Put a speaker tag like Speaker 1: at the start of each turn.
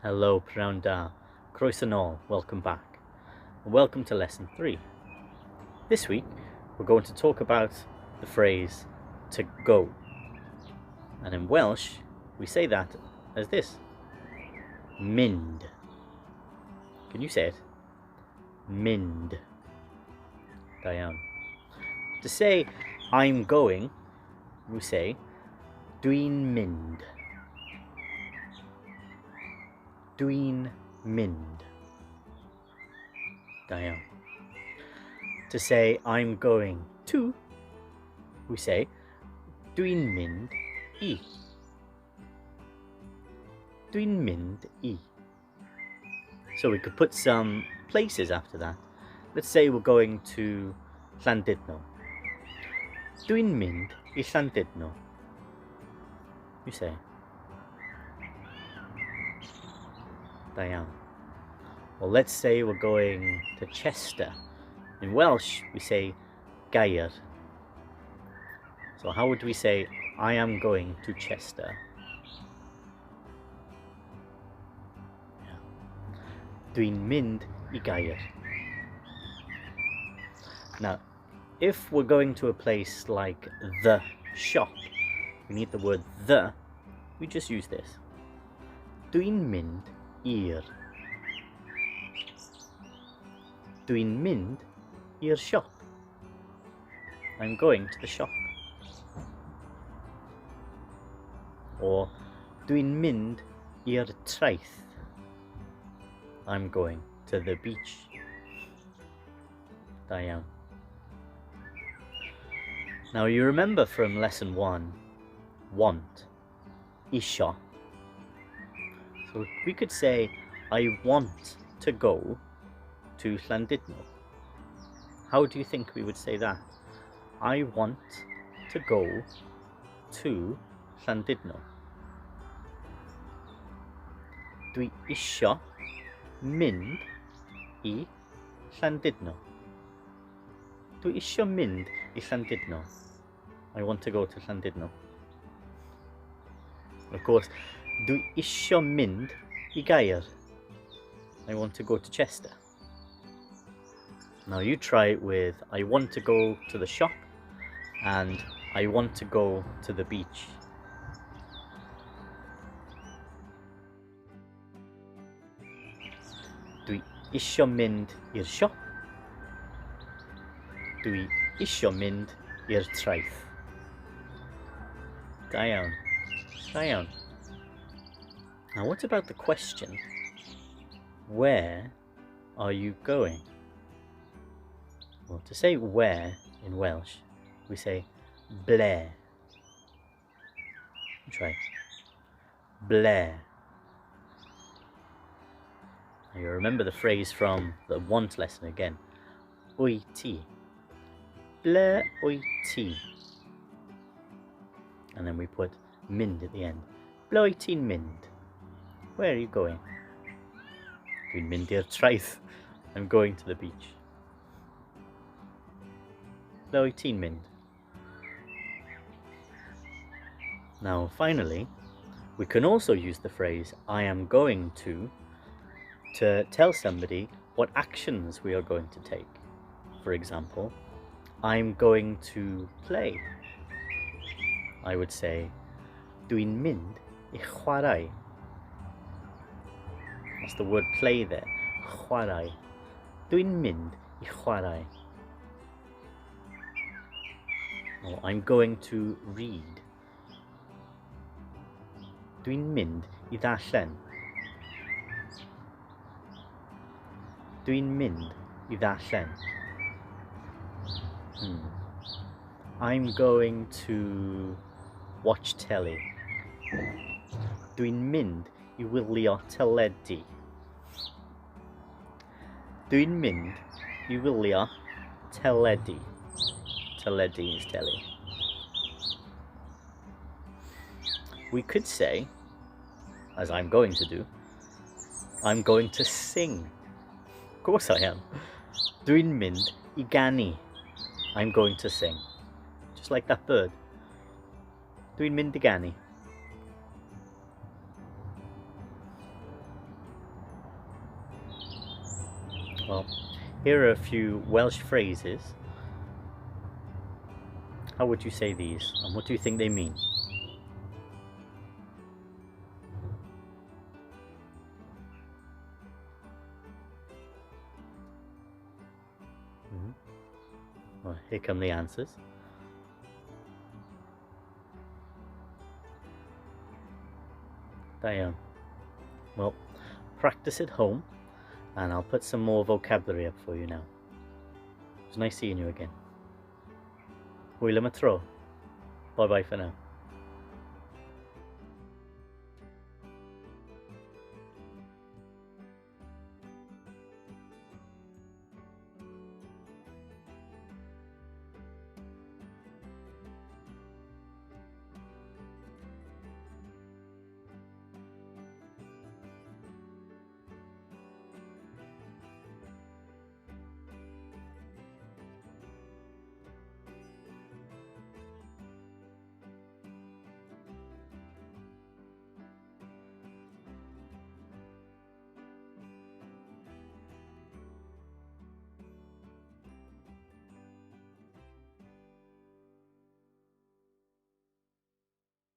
Speaker 1: Hello, pnawn da. Croeso nôl, welcome back. And welcome to lesson 3. This week, we're going to talk about the phrase to go. And in Welsh, we say that as this. Mynd. Can you say it? Mynd. Da iawn. To say I'm going, we say dwi'n mynd. Dwi'n mynd. Da iawn. To say I'm going to, we say dwi'n mynd I. Dwi'n mynd I. So we could put some places after that. Let's say we're going to Llandudno. Dwi'n mynd I Llandudno. You say. Da iawn. Well, let's say we're going to Chester. In Welsh, we say gair. So how would we say, I am going to Chester? Yeah. Dwi'n mynd I gair. Now, if we're going to a place like the shop, we need the word the, we just use this. Dwi'n mynd i'r. Dwi'n mynd i'r shop. I'm going to the shop. Or dwi'n mynd i'r traeth. I'm going to the beach. Da iawn. Now you remember from lesson 1, want, isio. So we could say, I want to go to Llandudno. How do you think we would say that? I want to go to Llandudno. Dwi isio mynd I Llandudno. Dwi isio mynd I Llandudno. I want to go to Llandudno. Of course, dwi isio mynd I gair. I want to go to Chester. Now you try it with I want to go to the shop and I want to go to the beach. Dwi isio mynd i'r siop. Dwi isio mynd i'r traeth. Da iawn. Da iawn. Now what about the question? Where are you going? Well, to say where in Welsh, we say ble. Try. Ble. Now you remember the phrase from the want lesson again. Wyt ti. Ble wyt ti. And then we put mynd at the end. Ble wyt ti'n mynd? Where are you going? Dwi'n mynd i'r traeth. I'm going to the beach. Ble wyt ti'n mynd? Now finally, we can also use the phrase I am going to tell somebody what actions we are going to take. For example, I'm going to play. I would say, dwi'n mynd I chwarae. That's the word play there, chwarae. Dwi'n mynd I chwarae. Or I'm going to read. Dwi'n mynd I ddarllen. Dwi'n mynd I ddarllen. I'm going to watch telly. Dwi'n mynd I wylio teledu. Dwi'n mynd I wylio teledu. Teledu is telly. We could say, as I'm going to do, I'm going to sing. Of course I am. Dwi'n mynd I ganu. I'm going to sing. Just like that bird. Dwi'n mynd I ganu. Well, here are a few Welsh phrases. How would you say these, and what do you think they mean? Well, here come the answers. Diane. Well, practice at home, and I'll put some more vocabulary up for you now. It's nice seeing you again. Hwyl am y tro. Bye bye for now.